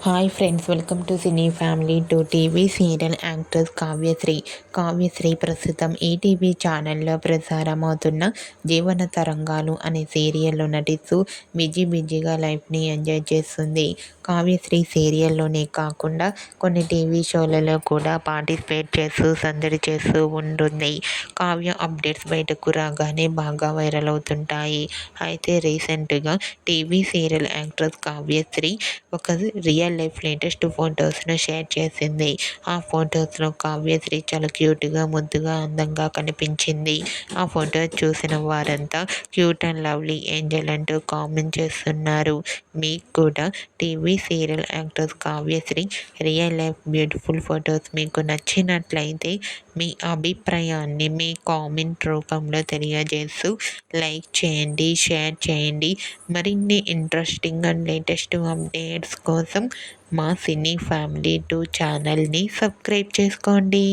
Hi friends, welcome to cine family to TV. Serial actress Kavyasri ప్రస్తుతం ETV ఛానల్లో ప్రసారమవుతున్న జీవన తరంగాలు అనే సీరియల్లో నటిస్తూ బిజీగా లైఫ్ని ఎంజాయ్ చేస్తుంది. కావ్యశ్రీ సీరియల్లోనే కాకుండా కొన్ని టీవీ షోలలో కూడా పార్టిసిపేట్ చేస్తూ సందడి చేస్తూ ఉంటుంది. కావ్య అప్డేట్స్ బయటకు రాగానే బాగా వైరల్ అవుతుంటాయి. అయితే రీసెంట్గా టీవీ సీరియల్ యాక్ట్రెస్ కావ్యశ్రీ ఒక రియల్ లైఫ్ లేటెస్ట్ ఫొటోస్ను షేర్ చేసింది. ఆ ఫొటోస్లో కావ్యశ్రీ చాలా క్యూట్గా, ముద్దుగా, అందంగా కనిపించింది. ఆ ఫోటో చూసిన వారంతా క్యూట్ అండ్ లవ్లీ ఏంజల్ అంటూ కామెంట్ చేస్తున్నారు. మీకు కూడా TV serial actress Kavyasri real life beautiful photos మీకు నచ్చినట్లయితే మీ అభిప్రాయాన్ని మీ కామెంట్ రూపంలో తెలియజేస్తూ లైక్ చేయండి, షేర్ చేయండి. మరిన్ని ఇంట్రెస్టింగ్ అండ్ లేటెస్ట్ అప్డేట్స్ కోసం మా సినీ ఫ్యామిలీ 2 ఛానల్ని సబ్స్క్రైబ్ చేసుకోండి.